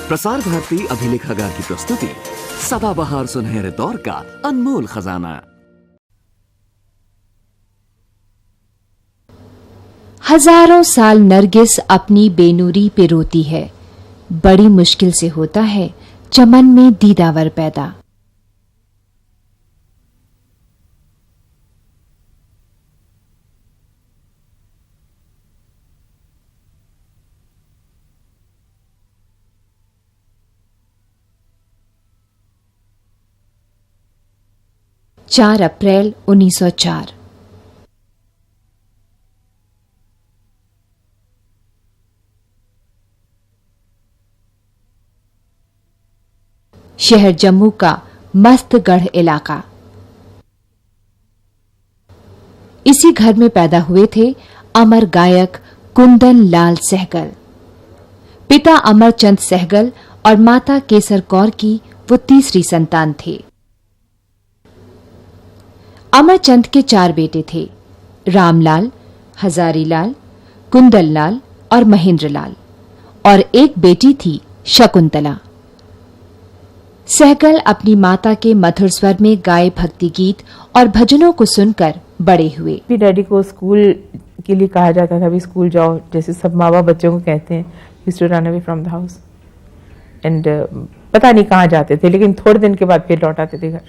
प्रसार भारती अभिलेखागार की प्रस्तुति सदाबहार सुनहरे दौर का अनमोल खजाना। हजारों साल नरगिस अपनी बेनूरी पे रोती है, बड़ी मुश्किल से होता है चमन में दीदावर पैदा। चार अप्रैल 1904। शहर जम्मू का मस्तगढ़ इलाका। इसी घर में पैदा हुए थे अमर गायक कुंदन लाल सहगल। पिता अमरचंद सहगल और माता केसर कौर की वो तीसरी संतान थे। अमरचंद के 4 बेटे थे, रामलाल, हजारीलाल, कुंदनलाल और महेंद्रलाल, और एक बेटी थी शकुंतला। सहगल अपनी माता के मधुर स्वर में गाए भक्ति गीत और भजनों को सुनकर बड़े हुए। भी डैडी को स्कूल के लिए कहा जाता था, भी स्कूल जाओ, जैसे सब माँ बाप बच्चों को कहते हैं, used to run away from the house and पता नहीं कहाँ जाते थे, लेकिन थोड़े दिन के बाद फिर लौट आते थे घर।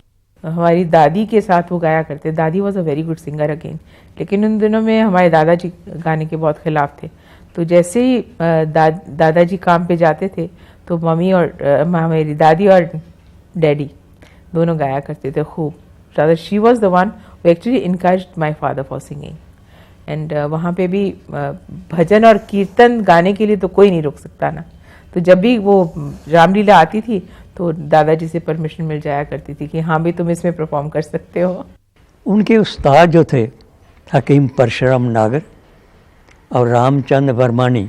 हमारी दादी के साथ वो गाया करते। दादी was a very good singer again, लेकिन उन दिनों में हमारे दादाजी गाने के बहुत खिलाफ थे। तो जैसे ही दादाजी काम पे जाते थे तो मम्मी और मेरी दादी और डैडी दोनों गाया करते थे खूब। Rather she was the one who actually encouraged my father for singing. And वहाँ पे भी भजन और कीर्तन गाने के लिए तो कोई नहीं रोक सकता ना। तो जब भी वो रामलीला आती थी तो दादाजी से परमिशन मिल जाया करती थी कि हाँ भी तुम इसमें परफॉर्म कर सकते हो। उनके उस्ताद जो थे हकीम परशुराम नागर और रामचंद्र वर्मानी।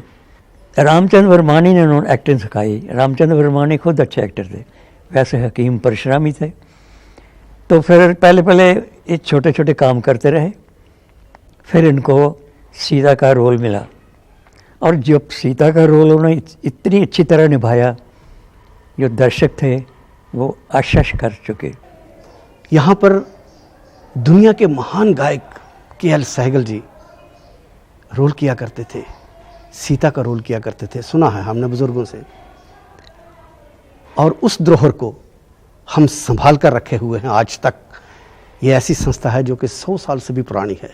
रामचंद्र वर्मानी ने उन्होंने एक्टिंग सिखाई। रामचंद्र वर्मानी खुद अच्छे एक्टर थे, वैसे हकीम परशुराम ही थे। तो फिर पहले ये छोटे छोटे काम करते रहे, फिर इनको सीता का रोल मिला, और जब सीता का रोल उन्होंने इतनी अच्छी तरह निभाया, जो दर्शक थे वो आश्चर्य कर चुके। यहाँ पर दुनिया के महान गायक के.एल. सहगल जी रोल किया करते थे, सीता का रोल किया करते थे, सुना है हमने बुजुर्गों से, और उस धरोहर को हम संभाल कर रखे हुए हैं आज तक। ये ऐसी संस्था है जो कि 100 साल से भी पुरानी है।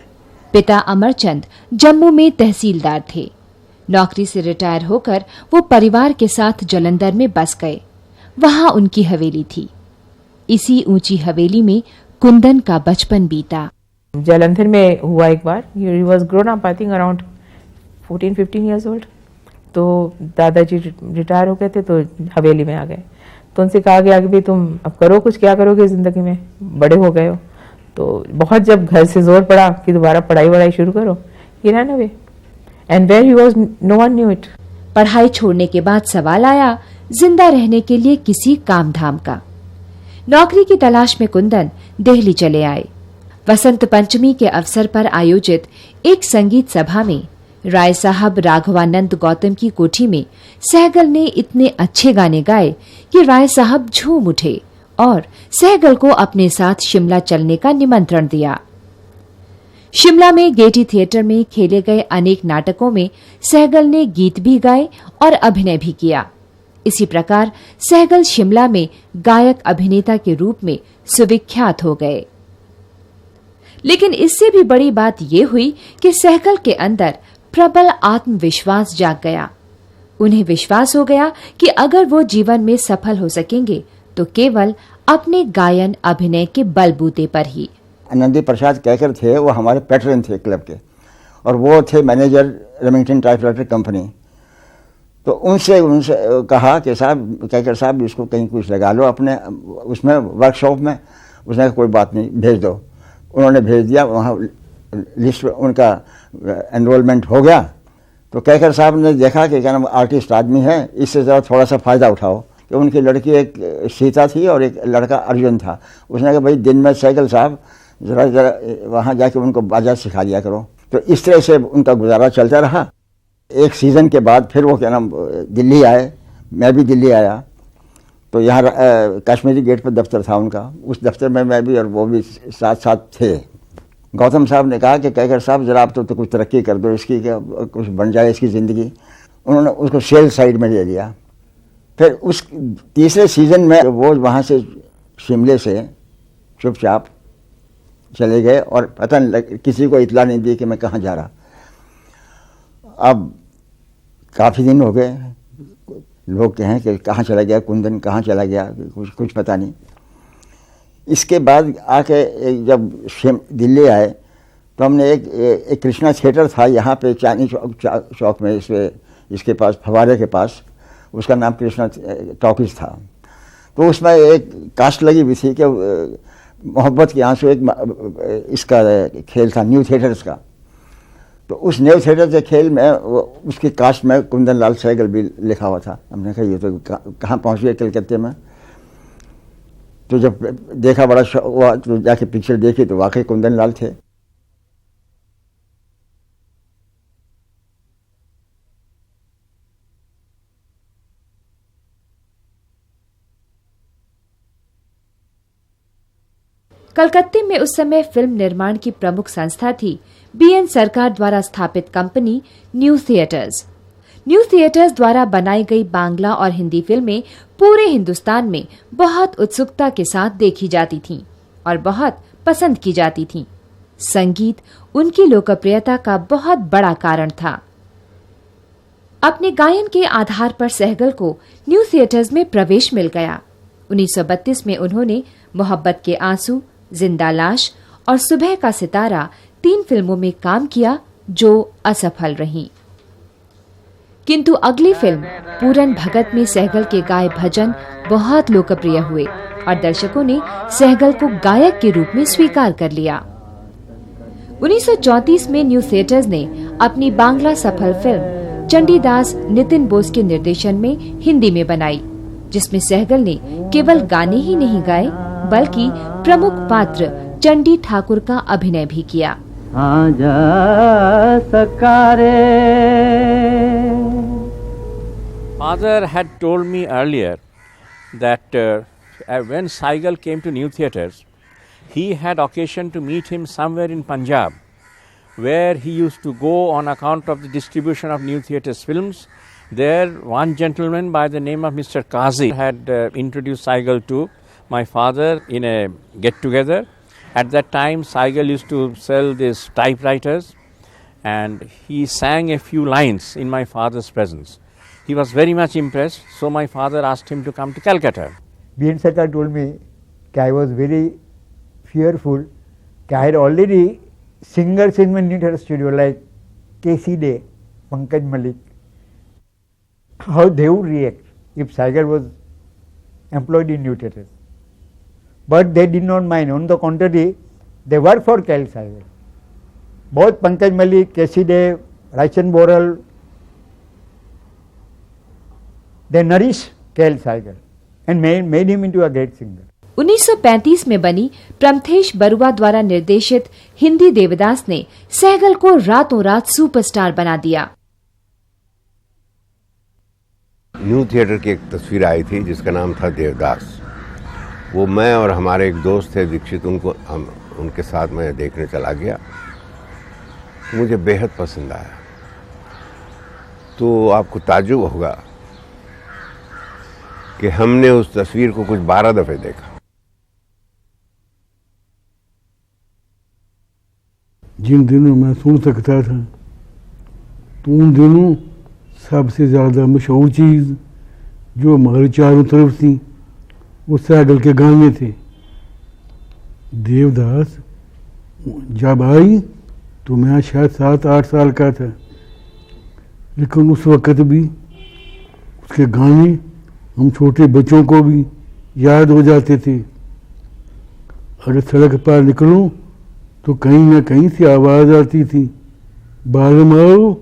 पिता अमरचंद जम्मू में तहसीलदार थे। नौकरी से रिटायर होकर वो परिवार के साथ जालंधर में बस गए। वहां उनकी हवेली थी। इसी ऊंची हवेली में कुंदन का बचपन बीता। जालंधर में हुआ एक बार। He was grown up, I think around 14-15 years old. तो दादाजी रिटायर हो गए थे तो हवेली में आ गए। तो उनसे कहा गया कि भाई तुम अब करो कुछ, क्या करोगे जिंदगी में, बड़े हो गए हो। तो बहुत जब घर से जोर पड़ा कि दोबारा पढ़ाई शुरू करो, he ran away and where he was no one knew it. पढ़ाई छोड़ने के बाद सवाल आया जिंदा रहने के लिए किसी काम धाम का। नौकरी की तलाश में कुंदन दिल्ली चले आए। वसंत पंचमी के अवसर पर आयोजित एक संगीत सभा में राय साहब राघवानंद गौतम की कोठी में सहगल ने इतने अच्छे गाने गाए कि राय साहब झूम उठे और सहगल को अपने साथ शिमला चलने का निमंत्रण दिया। शिमला में गेटी थिएटर में खेले गए अनेक नाटकों में सहगल ने गीत भी गाए और अभिनय भी किया। इसी प्रकार सहगल शिमला में गायक अभिनेता के रूप में सुविख्यात हो गए। लेकिन इससे भी बड़ी बात यह हुई कि सहगल के अंदर प्रबल आत्मविश्वास जाग गया। उन्हें विश्वास हो गया कि अगर वो जीवन में सफल हो सकेंगे तो केवल अपने गायन अभिनय के बलबूते पर ही। आनंदी प्रसाद कहकर थे, वो हमारे पैट्रन थे क्लब के, और वो थे मैनेजर रेमिंगटन टाइपराइटर कंपनी। तो उनसे कहा कि साहब कहकर साहब इसको कहीं कुछ लगा लो अपने उसमें वर्कशॉप में। उसने कहा कोई बात नहीं, भेज दो। उन्होंने भेज दिया। वहाँ लिस्ट उनका एनरोलमेंट हो गया। तो कहकर साहब ने देखा कि क्या नाम आर्टिस्ट आदमी है, इससे ज़रा थोड़ा सा फ़ायदा उठाओ। कि उनकी लड़की एक सीता थी और एक लड़का अर्जुन था। उसने कहा भाई दिन में सहगल साहब ज़रा वहाँ जाके उनको बाजा सिखा दिया करो। तो इस तरह से उनका गुजारा चलता रहा। एक सीज़न के बाद फिर वो क्या नाम दिल्ली आए, मैं भी दिल्ली आया तो यहाँ कश्मीरी गेट पर दफ्तर था उनका, उस दफ्तर में मैं भी और वो भी साथ साथ थे। गौतम साहब ने कहा कि कैकर साहब ज़रा आप तो कुछ तरक्की कर दो इसकी, कि कुछ बन जाए इसकी ज़िंदगी। उन्होंने उसको सेल साइड में ले लिया। फिर उस तीसरे सीज़न में वो वहाँ से शिमले से चुपचाप चले गए और पता नहीं किसी को इतला नहीं दी कि मैं कहाँ जा रहा। अब काफ़ी दिन हो गए, लोग कहें कि कहाँ चला गया कुंदन, कहाँ चला गया, कुछ पता नहीं। इसके बाद आके जब दिल्ली आए तो हमने एक कृष्णा थिएटर था यहाँ पे चांदनी चौक में, इसके पास फवारे के पास, उसका नाम कृष्णा टॉकीज था। तो उसमें एक कास्ट लगी हुई थी कि मोहब्बत के आंसू एक इसका खेल था, न्यू थिएटर्स का। तो उस न्यू थिएटर के खेल में उसकी कास्ट में कुंदन लाल सहगल भी लिखा हुआ था। हमने कहा ये तो कहाँ पहुँच गए कलकत्ते में। तो जब देखा बड़ा शौक हुआ तो जाके पिक्चर देखी तो वाकई कुंदन लाल थे। कलकत्ते में उस समय फिल्म निर्माण की प्रमुख संस्था थी बीएन सरकार द्वारा स्थापित company new theatres. New theatres द्वारा बनाई गई बांग्ला और हिंदी फिल्में पूरे हिंदुस्तान में बहुत उत्सुकता के साथ देखी जाती थीं और बहुत पसंद की जाती थीं। संगीत उनकी लोकप्रियता का बहुत बड़ा कारण था। अपने गायन के आधार पर सहगल को न्यू थिएटर्स में प्रवेश मिल गया। 1932 में उन्होंने मोहब्बत के आंसू, जिंदा लाश और सुबह का सितारा 3 फिल्मों में काम किया जो असफल रहीं। किंतु अगली फिल्म पूरन भगत में सहगल के गाए भजन बहुत लोकप्रिय हुए और दर्शकों ने सहगल को गायक के रूप में स्वीकार कर लिया। 1934 में न्यू थिएटर्स ने अपनी बांग्ला सफल फिल्म चंडीदास नितिन बोस के निर्देशन में हिंदी में बनाई, जिसमें सहगल ने केवल गाने ही नहीं गाए बल्कि प्रमुख पात्र चंडी ठाकुर का अभिनय भी किया। Father had told me earlier that when Saigal came to New Theatres, he had occasion to meet him somewhere in Punjab, where he used to go on account of the distribution of New Theatres films. There, one gentleman by the name of Mr. Qazi had introduced Saigal to my father in a get-together. At that time, Saigal used to sell these typewriters, and he sang a few lines in my father's presence. He was very much impressed, so my father asked him to come to Calcutta. B.N. Sarkar told me that I was very fearful. I had already singers in my New Theatre studio like K.C. Day, Pankaj Malik. How they would react if Saigal was employed in New Theatres. But they did not mind. On the contrary, they worked for K.L. Saigal. Both Pankaj Malik, K.C. Day, Raichan Boral, they nourished K.L. Saigal and made him into a great singer. 1935 में बनी प्रमथेश बरुआ द्वारा निर्देशित हिंदी देवदास ने सहगल को रातों रात superstar बना दिया। न्यू थिएटर की एक तस्वीर आई थी जिसका नाम था देवदास। वो मैं और हमारे एक दोस्त थे दीक्षित, उनके साथ मैं देखने चला गया। मुझे बेहद पसंद आया। तो आपको ताज्जुब होगा कि हमने उस तस्वीर को कुछ 12 दफे देखा। जिन दिनों मैं सुन सकता था तो उन दिनों सबसे ज़्यादा मशहूर चीज़ जो हमारे चारों तरफ थी वो सहगल के गाने थे। देवदास जब आई तो मैं शायद 7-8 साल का था, लेकिन उस वक़्त भी उसके गाने हम छोटे बच्चों को भी याद हो जाते थे। अगर सड़क पर निकलो तो कहीं ना कहीं से आवाज़ आती थी, बालम आओ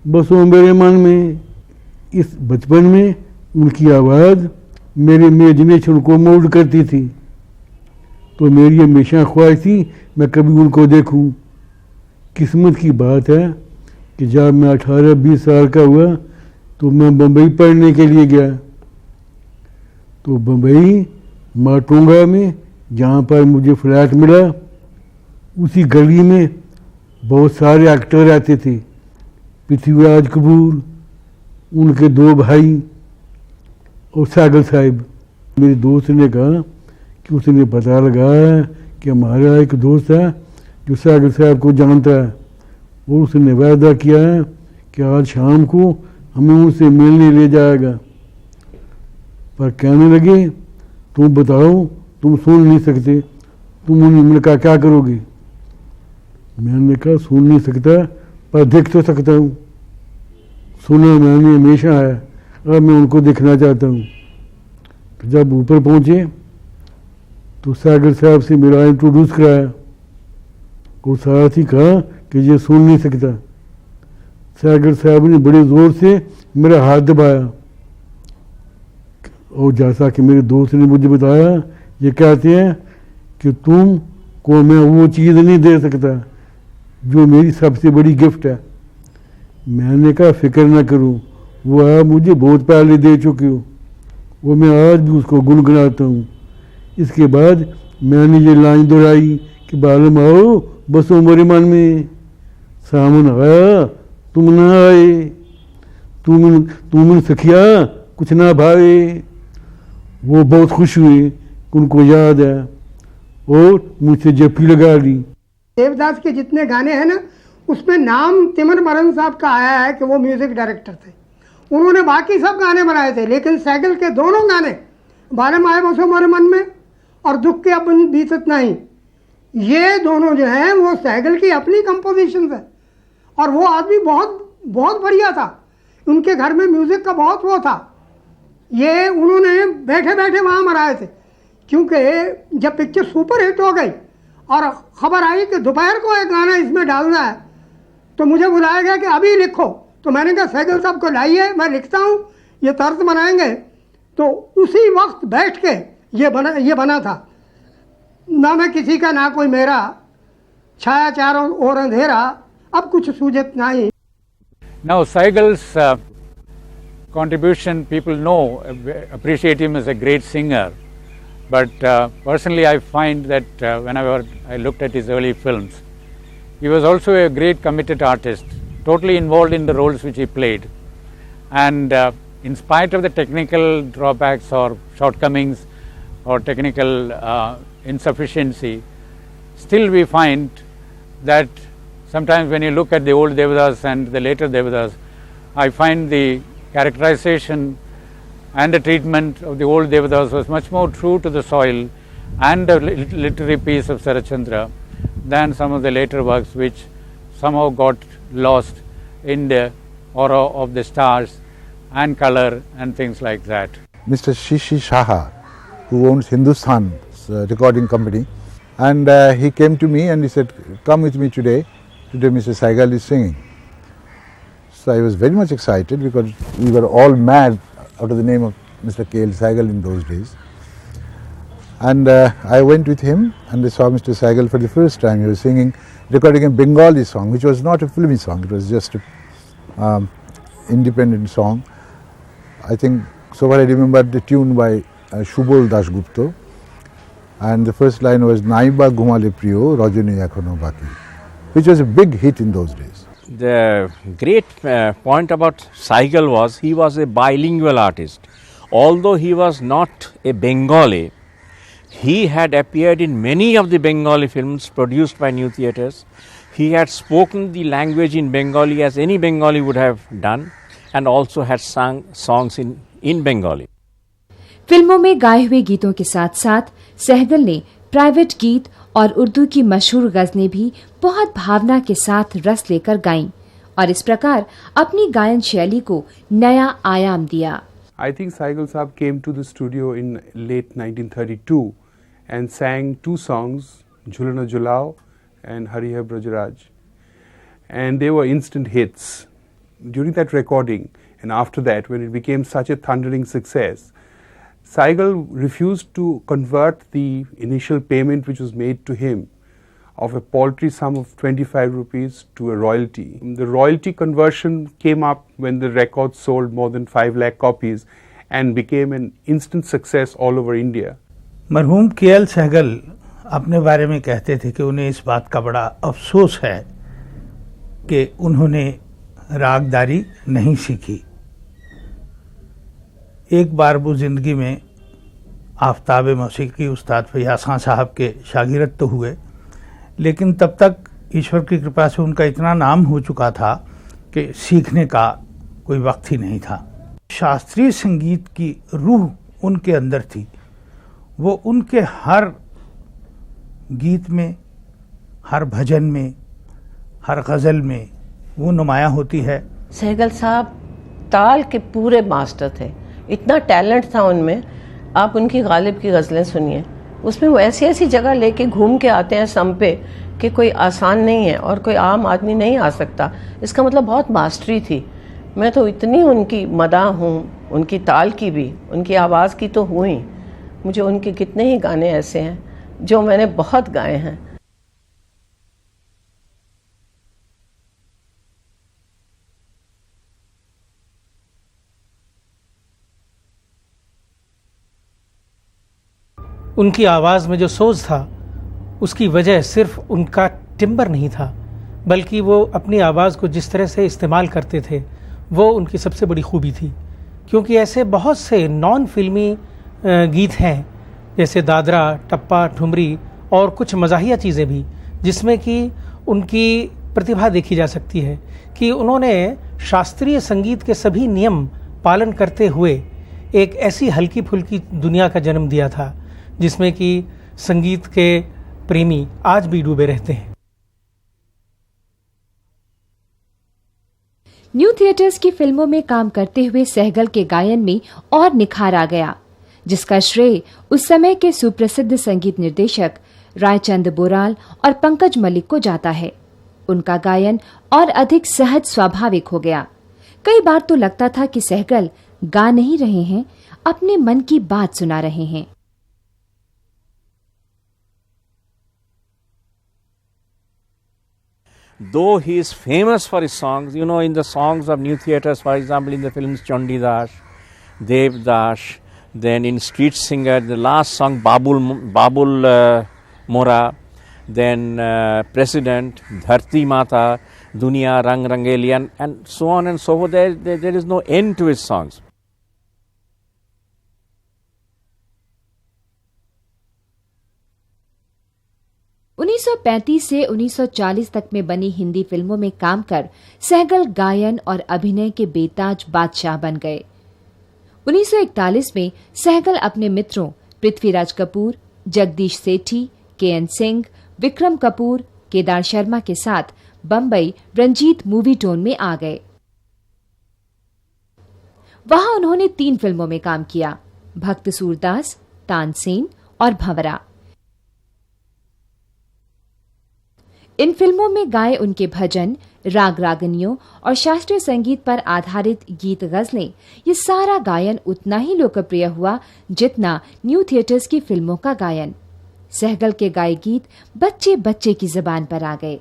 बसो मेरे मन में। इस बचपन में उनकी आवाज़ मेरे इमेजिनेशन को मोल्ड करती थी। तो मेरी हमेशा ख्वाहिश थी मैं कभी उनको देखूं। किस्मत की बात है कि जब मैं 18-20 साल का हुआ तो मैं बम्बई पढ़ने के लिए गया। तो बम्बई माटोंगा में जहाँ पर मुझे फ्लैट मिला, उसी गली में बहुत सारे एक्टर रहते थे। पृथ्वीराज कपूर, उनके 2 भाई और सैगल साहब। मेरे दोस्त ने कहा कि उसने पता लगाया कि हमारा एक दोस्त है जो सैगल साहब को जानता है, और उसने वादा किया है कि आज शाम को हमें उनसे मिलने ले जाएगा। पर कहने लगे, तुम बताओ, तुम सुन नहीं सकते, तुम उन्हें मिलकर क्या करोगे? मैंने कहा, सुन नहीं सकता पर देख तो सकता हूँ। सुना मैंने हमेशा है, अब मैं उनको देखना चाहता हूँ। तो जब ऊपर पहुँचे तो सैगल साहब से मेरा इंट्रोड्यूस कराया, और साथ ही कहा कि ये सुन नहीं सकता। सैगल साहब ने बड़े ज़ोर से मेरा हाथ दबाया, और जैसा कि मेरे दोस्त ने मुझे बताया, ये कहते हैं कि तुम को मैं वो चीज़ नहीं दे सकता जो मेरी सबसे बड़ी गिफ्ट है। मैंने कहा, फिक्र ना करो, वो आप मुझे बहुत पहले दे चुके हो, वो मैं आज भी उसको गुनगुनाता हूँ। इसके बाद मैंने ये लाइन दोहराई कि बालम आओ बसो मेरे मन में, सामन आया तुम ना आए, तुम सखिया कुछ ना भावे। वो बहुत खुश हुए, उनको याद है, और मुझसे जप्पी लगा ली। देवदास के जितने गाने हैं ना, उसमें नाम तिमरमरन साहब का आया है कि वो म्यूजिक डायरेक्टर थे। उन्होंने बाकी सब गाने बनाए थे, लेकिन सैगल के दोनों गाने, बालम आए बसो मेरे मन में और दुख के अब बीतत नहीं, ये दोनों जो हैं वो सैगल की अपनी कंपोजिशन है। और वो आदमी बहुत बहुत बढ़िया था, उनके घर में म्यूजिक का बहुत वो था। ये उन्होंने बैठे बैठे वहाँ मराए थे, क्योंकि जब पिक्चर सुपर हिट हो गई और खबर आई कि दोपहर को एक गाना इसमें डालना है, तो मुझे बुलाया गया कि अभी लिखो। तो मैंने कहा, सैगल साहब को लाइए, मैं लिखता हूँ, ये तर्ज बनाएंगे। तो उसी वक्त बैठ के ये बना था। ना मैं किसी का ना कोई मेरा, छाया चारों ओर अंधेरा, अब कुछ सूझत नहीं। Now Saigal's contribution, people know, appreciate him as a great singer, but personally I find that whenever I looked at his early films, he was also a great committed artist, totally involved in the roles which he played, and in spite of the technical drawbacks or shortcomings or technical insufficiency, still we find that sometimes when you look at the old Devadas and the later Devadas, I find the characterization and the treatment of the old Devadas was much more true to the soil and the literary piece of Sarachandra than some of the later works which somehow got lost in the aura of the stars and color and things like that. Mr. Shishi Shaha, who owns Hindusthan's recording company, and he came to me and he said, come with me today. Today Mr. Saigal is singing. So I was very much excited because we were all mad out of the name of Mr. K.L. Saigal in those days. And I went with him and I saw Mr. Saigal for the first time. He was singing, recording a Bengali song, which was not a filmy song. It was just an independent song. I think, so far I remember the tune by Shubol Dasgupta. And the first line was Naiba Gumale Priyo Rajani Ekhono Baki, which was a big hit in those days. The great point about Saigal was he was a bilingual artist. Although he was not a Bengali, he had appeared in many of the Bengali films produced by New Theatres. He had spoken the language in Bengali as any Bengali would have done, and also had sung songs in Bengali. फिल्मों में गाए हुए गीतों के साथ साथ सहगल ने private गीत और उर्दू की मशहूर गज़लें भी बहुत भावना के साथ रस लेकर गाईं और इस प्रकार अपनी गायन शैली को नया आयाम दिया। I think Saigal Saab came to the studio in late 1932 and sang two songs, Jhulana Jhulao and Hari Hai Brajraj, and they were instant hits. During that recording and after that, when it became such a thundering success, Saigal refused to convert the initial payment which was made to him of a paltry sum of 25 rupees to a royalty. The royalty conversion came up when the record sold more than 5 lakh copies, and became an instant success all over India. मरहूम KL. Sehgal अपने बारे में कहते थे कि उन्हें इस बात का बड़ा अफसोस है कि उन्होंने रागदारी नहीं सीखी। एक बार वो ज़िंदगी में आफ्ताब मौसीकी उस्ताद फैयाज़ खां साहब के शागिर्द तो हुए, लेकिन तब तक ईश्वर की कृपा से उनका इतना नाम हो चुका था कि सीखने का कोई वक्त ही नहीं था। शास्त्रीय संगीत की रूह उनके अंदर थी, वो उनके हर गीत में, हर भजन में, हर गज़ल में वो नुमायाँ होती है। सहगल साहब ताल के पूरे मास्टर थे, इतना टैलेंट था उनमें। आप उनकी गालिब की गज़लें सुनिए, उसमें वो ऐसी ऐसी जगह लेके घूम के आते हैं सम पे कि कोई आसान नहीं है और कोई आम आदमी नहीं आ सकता। इसका मतलब बहुत मास्टरी थी। मैं तो इतनी उनकी मदाह हूँ, उनकी ताल की भी, उनकी आवाज़ की तो हुई। मुझे उनके कितने ही गाने ऐसे हैं जो मैंने बहुत गाए हैं। उनकी आवाज़ में जो सोज था उसकी वजह सिर्फ उनका टिम्बर नहीं था, बल्कि वो अपनी आवाज़ को जिस तरह से इस्तेमाल करते थे वो उनकी सबसे बड़ी खूबी थी। क्योंकि ऐसे बहुत से नॉन फिल्मी गीत हैं, जैसे दादरा, टप्पा, ठुमरी और कुछ मज़ाहिया चीज़ें भी, जिसमें कि उनकी प्रतिभा देखी जा सकती है कि उन्होंने शास्त्रीय संगीत के सभी नियम पालन करते हुए एक ऐसी हल्की फुल्की दुनिया का जन्म दिया था जिसमें कि संगीत के प्रेमी आज भी डूबे रहते हैं। न्यू थिएटर्स की फिल्मों में काम करते हुए सहगल के गायन में और निखार आ गया, जिसका श्रेय उस समय के सुप्रसिद्ध संगीत निर्देशक रायचंद बोराल और पंकज मलिक को जाता है। उनका गायन और अधिक सहज स्वाभाविक हो गया। कई बार तो लगता था कि सहगल गा नहीं रहे हैं, अपने मन की बात सुना रहे हैं। Though he is famous for his songs, you know, in the songs of New Theatres, for example, in the films Chandidas, Devdas, then in Street Singer, the last song Babul Mora, then President, Dharti Mata, Dunia, Rang Rangeli, and so on and so forth. There is no end to his songs. उन्नीस 1935 से 1940 तक में बनी हिंदी फिल्मों में काम कर सहगल गायन और अभिनय के बेताज बादशाह बन गए। 1941 में सहगल अपने मित्रों पृथ्वीराज कपूर, जगदीश सेठी, के.एन. सिंह, विक्रम कपूर, केदार शर्मा के साथ बम्बई रंजीत मूवी टोन में आ गए। वहां उन्होंने 3 फिल्मों में काम किया, भक्त सूरदास, तानसेन और भंवरा। इन फिल्मों में गाए उनके भजन, राग रागनियों और शास्त्रीय संगीत पर आधारित गीत गजलें, ये सारा गायन उतना ही लोकप्रिय हुआ जितना न्यू थिएटर्स की फिल्मों का गायन। सहगल के गाए गीत बच्चे बच्चे की जुबान पर आ गए।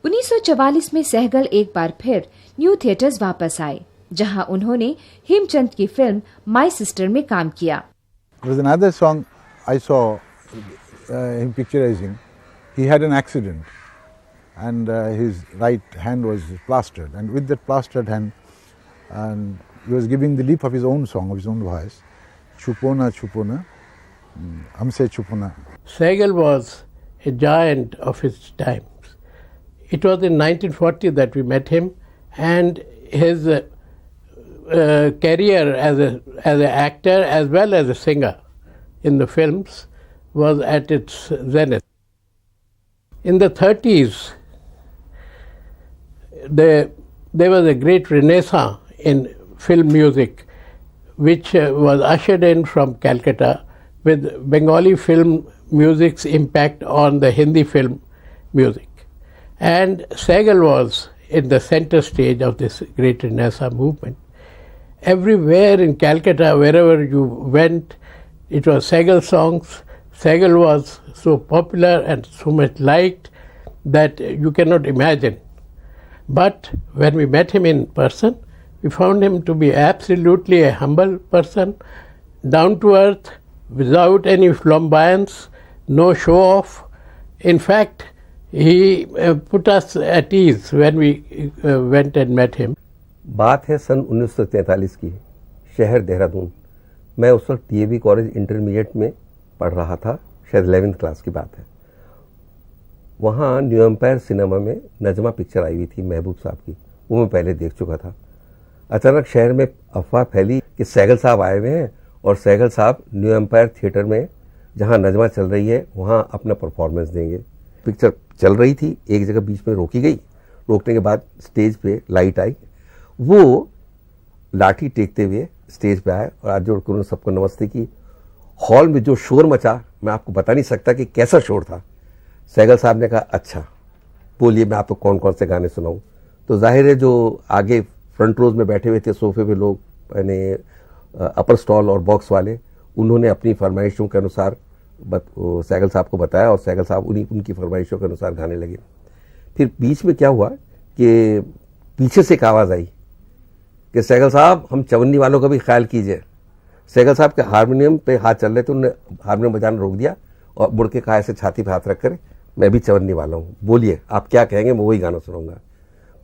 1944 में सहगल एक बार फिर न्यू थिएटर्स वापस आए, जहां उन्होंने हेमचंद की फिल्म माय सिस्टर में काम किया। There was another song I saw him picturizing. He had an accident. And his right hand was plastered, and with that plastered hand, and he was giving the leap of his own song, of his own voice, Chupona Chupona, Hamse Chupona. Sehgal was a giant of his times. It was in 1940 that we met him, and his career as an actor as well as a singer in the films was at its zenith. In the 30s, there was a great renaissance in film music, which was ushered in from Calcutta with Bengali film music's impact on the Hindi film music. And Sehgal was in the center stage of this great renaissance movement. Everywhere in Calcutta, wherever you went, it was Sehgal songs. Sehgal was so popular and so much liked that you cannot imagine. But when we met him in person, We found him to be absolutely a humble person, down to earth, without any flamboyance, no show off. In fact, he put us at ease when we went and met him. बात है सन 1943 की, शहर देहरादून। मैं उस वक्त DAV college intermediate में पढ़ रहा था, शायद 11th क्लास की बात है। वहाँ न्यू एम्पायर सिनेमा में नजमा पिक्चर आई हुई थी महबूब साहब की, वो मैं पहले देख चुका था। अचानक शहर में अफवाह फैली कि सहगल साहब आए हुए हैं और सहगल साहब न्यू एम्पायर थिएटर में जहाँ नजमा चल रही है वहाँ अपना परफॉर्मेंस देंगे। पिक्चर चल रही थी, एक जगह बीच में रोकी गई, रोकने के बाद स्टेज पे लाइट आई, वो लाठी टेकते हुए स्टेज पे आए और हाथ जोड़कर उन्होंने सबको नमस्ते की। हॉल में जो शोर मचा मैं आपको बता नहीं सकता कि कैसा शोर था। सहगल साहब ने कहा अच्छा बोलिए मैं आपको कौन कौन से गाने सुनाऊं। तो जाहिर है जो आगे फ्रंट रोज में बैठे हुए थे सोफे पे लोग, यानी अपर स्टॉल और बॉक्स वाले, उन्होंने अपनी फरमाइशों के अनुसार सहगल साहब को बताया और सहगल साहब उनकी फरमाइशों के अनुसार गाने लगे। फिर बीच में क्या हुआ कि पीछे से एक आवाज़ आई कि सहगल साहब हम चवन्नी वालों का भी ख्याल कीजिए। सहगल साहब के हारमोनियम पे हाथ चल रहे थे, उन्होंने हारमोनियम बजाना रोक दिया और मुड़ के कहा ऐसे छाती पे हाथ रख कर मैं भी चवन्नी वाला हूँ, बोलिए आप क्या कहेंगे, मैं वही गाना सुनाऊंगा।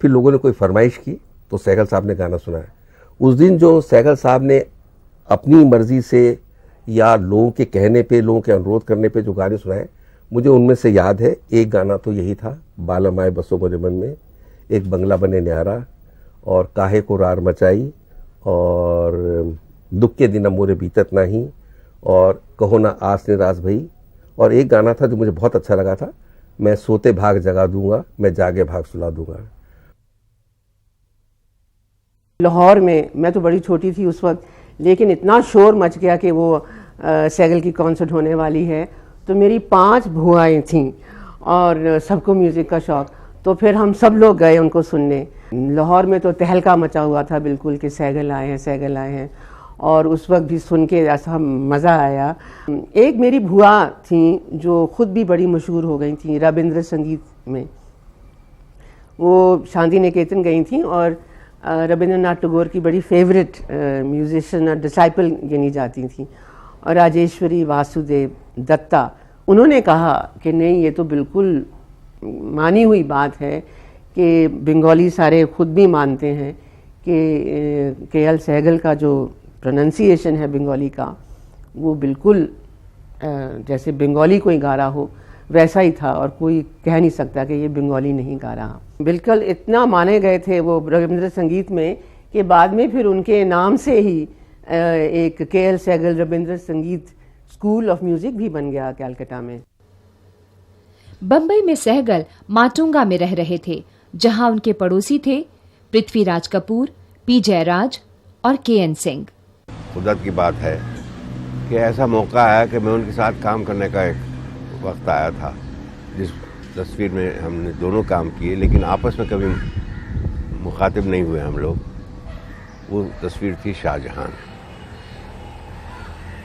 फिर लोगों ने कोई फरमाइश की तो सहगल साहब ने गाना सुनाया। उस दिन जो सहगल साहब ने अपनी मर्जी से या लोगों के कहने पे, लोगों के अनुरोध करने पे जो गाने सुनाए, मुझे उनमें से याद है एक गाना तो यही था, बालम आए बसो मेरे मन में, एक बंगला बने न्यारा, और काहे को रार मचाई, और दुख के दिन मोरे बीतत नहीं, और कहो ना आस निराश भई, और एक गाना था जो मुझे बहुत अच्छा लगा था, मैं सोते भाग जगा दूंगा, मैं जागे भाग सुला दूंगा। लाहौर में मैं तो बड़ी छोटी थी उस वक्त, लेकिन इतना शोर मच गया कि वो सहगल की कॉन्सर्ट होने वाली है। तो मेरी 5 भुआएं थीं और सबको म्यूज़िक का शौक़, तो फिर हम सब लोग गए उनको सुनने। लाहौर में तो तहलका मचा हुआ था बिल्कुल कि सहगल आए हैं, सहगल आए हैं, और उस वक्त भी सुन के ऐसा मज़ा आया। एक मेरी भुआ थी जो ख़ुद भी बड़ी मशहूर हो गई थी रविंद्र संगीत में, वो शांति निकेतन गई थी और रविंद्रनाथ टैगोर की बड़ी फेवरेट म्यूजिशियन और डिसाइपल गिनी जाती थी। और राजेश्वरी वासुदेव दत्ता, उन्होंने कहा कि नहीं ये तो बिल्कुल मानी हुई बात है कि बंगाली सारे खुद भी मानते हैं कि KL सहगल का जो प्रोनंसिएशन है बंगाली का, वो बिल्कुल जैसे बंगाली कोई गा रहा हो वैसा ही था, और कोई कह नहीं सकता कि ये बंगाली नहीं गा रहा। बिल्कुल इतना माने गए थे वो रविंद्र संगीत में कि बाद में फिर उनके नाम से ही एक KL सहगल रविंद्र संगीत स्कूल ऑफ म्यूजिक भी बन गया कलकत्ता में। बम्बई में सहगल माटुंगा में रह रहे थे, जहां उनके पड़ोसी थे पृथ्वीराज कपूर, P जयराज और KN सिंह। खुदत की बात है कि ऐसा मौका आया कि मैं उनके साथ काम करने का एक वक्त आया था, जिस तस्वीर में हमने दोनों काम किए लेकिन आपस में कभी मुखातिब नहीं हुए हम लोग। वो तस्वीर थी शाहजहां,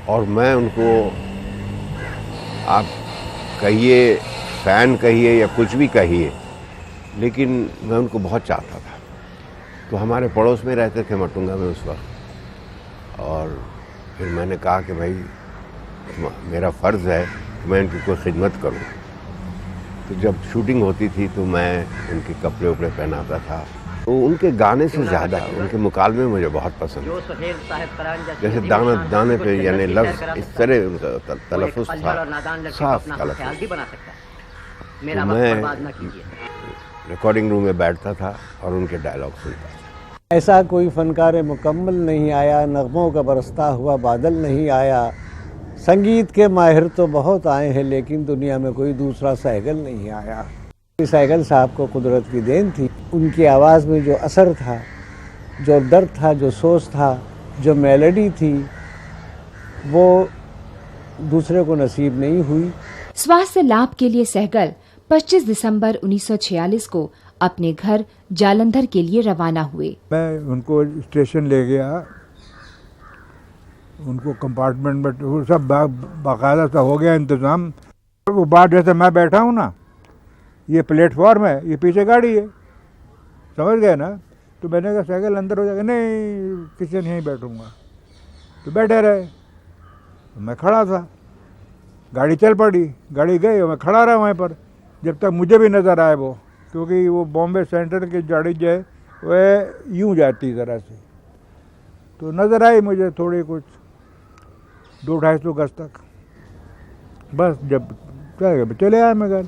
और मैं उनको आप कहिए फ़ैन कहिए या कुछ भी कहिए, लेकिन मैं उनको बहुत चाहता था। तो हमारे पड़ोस में रहते थे मटुंगा में उस वक्त, और फिर मैंने कहा कि भाई मेरा फ़र्ज़ है कि मैं इनकी कोई खिदमत करूं। तो जब शूटिंग होती थी तो मैं उनके कपड़े उपड़े पहनाता था। तो उनके गाने से ज़्यादा उनके मुकालमे मुझे बहुत पसंद है। जैसे दाने दाने पे यानी लफ्ज़ इस तरह उनका तलफ़ुज़ था, साफ तलफ़ुज़। तो मैं रिकॉर्डिंग रूम में बैठता था और उनके डायलॉग सुनता था। ऐसा कोई फनकार मुकम्मल नहीं आया, नगमों का बरसता हुआ बादल नहीं आया। संगीत के माहिर तो बहुत आए हैं लेकिन दुनिया में कोई दूसरा सहगल नहीं आया। सहगल साहब को कुदरत की देन थी, उनकी आवाज़ में जो असर था, जो दर्द था, जो सोच था, जो मेलोडी थी, वो दूसरे को नसीब नहीं हुई। स्वास्थ्य लाभ के लिए सहगल 25 दिसंबर 1946 को अपने घर जालंधर के लिए रवाना हुए। मैं उनको स्टेशन ले गया, उनको कंपार्टमेंट में वो सब बाकायदा सा हो गया इंतज़ाम। वो बात जैसे मैं बैठा हूँ ना, ये प्लेटफॉर्म है, ये पीछे गाड़ी है, समझ गए ना। तो मैंने कहा साइकिल अंदर हो जाएगा, नहीं किचन यहीं बैठूंगा। तो बैठे रहे, तो मैं खड़ा था, गाड़ी चल पड़ी, गाड़ी गई और मैं खड़ा रहा वहीं पर जब तक मुझे भी नज़र आए वो, क्योंकि वो बॉम्बे सेंट्रल की गाड़ी जो है वह यूँ जाती ज़रा से, तो नज़र आई मुझे थोड़ी कुछ 200-250 गज तक। बस जब चले आए मैं घर,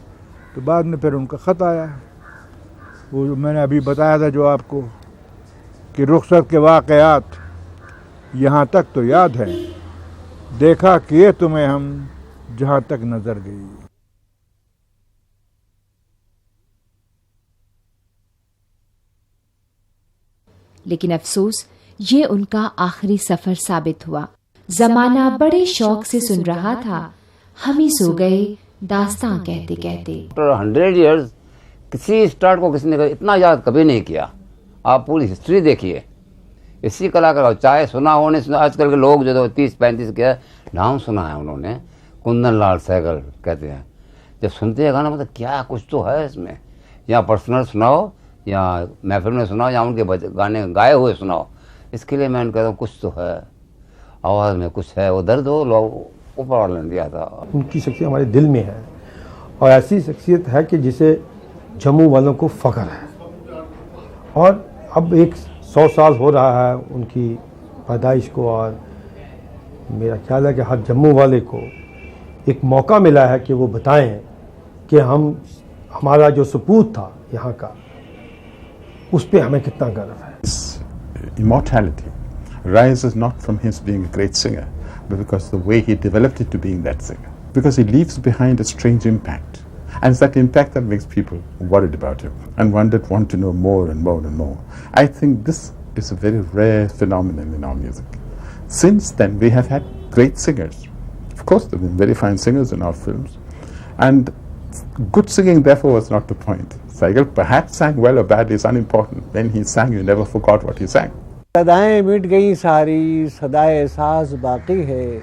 तो बाद में फिर उनका ख़त आया, वो जो मैंने अभी बताया था जो आपको कि रुखसत के वाक़यात यहाँ तक तो याद है, देखा किए तुम्हें हम जहाँ तक नज़र गई। लेकिन अफसोस ये उनका आखिरी सफर साबित हुआ। जमाना बड़े शौक से सुन रहा था, हम ही सो गए दास्तां कहते कहते। 100 years किसी स्टार को किसी ने इतना याद कभी नहीं किया। आप पूरी हिस्ट्री देखिए, इसी कलाकार चाहे सुना हो नहीं सुना, आजकल के लोग जो 30-35 के नाम सुना है उन्होंने, कुंदन लाल सहगल कहते हैं, जब सुनते हैं गाना मतलब क्या कुछ तो है इसमें, या पर्सनल सुनाओ या महफिल में सुनाओ या उनके गाने गाए हुए सुनाओ, इसके लिए मैं कहता हूँ कुछ तो है, आवाज़ में कुछ है, वो दर्द हो लोग ऊपर वाले ने दिया था। उनकी शख्सियत हमारे दिल में है और ऐसी शख्सियत है कि जिसे जम्मू वालों को फ़ख्र है। और अब 100 साल हो रहा है उनकी पैदाइश को, और मेरा ख्याल है कि हर जम्मू वाले को एक मौका मिला है कि वो बताएं कि हमारा जो सपूत था यहाँ का, उस पर हमें कितना गर्व है। Immortality rises not from his being a great singer, but because the way he developed it to being that singer. Because he leaves behind a strange impact. And it's that impact that makes people worried about him and want to know more and more and more. I think this is a very rare phenomenon in our music. Since then, we have had great singers. Of course, there have been very fine singers in our films. And good singing, therefore, was not the point. Saigal perhaps sang well or badly is unimportant. When he sang, you never forgot what he sang. सदाएं मिट गई सारी, सदाए साज बाकी है,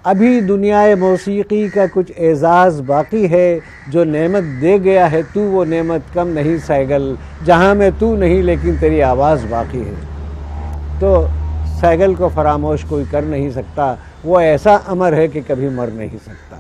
अभी दुनियाए मौसीकी का कुछ एजाज़ बाकी है, जो नेमत दे गया है तू वो नेमत कम नहीं सैगल, जहाँ में तू नहीं लेकिन तेरी आवाज़ बाकी है। तो सैगल को फरामोश कोई कर नहीं सकता, वो ऐसा अमर है कि कभी मर नहीं सकता।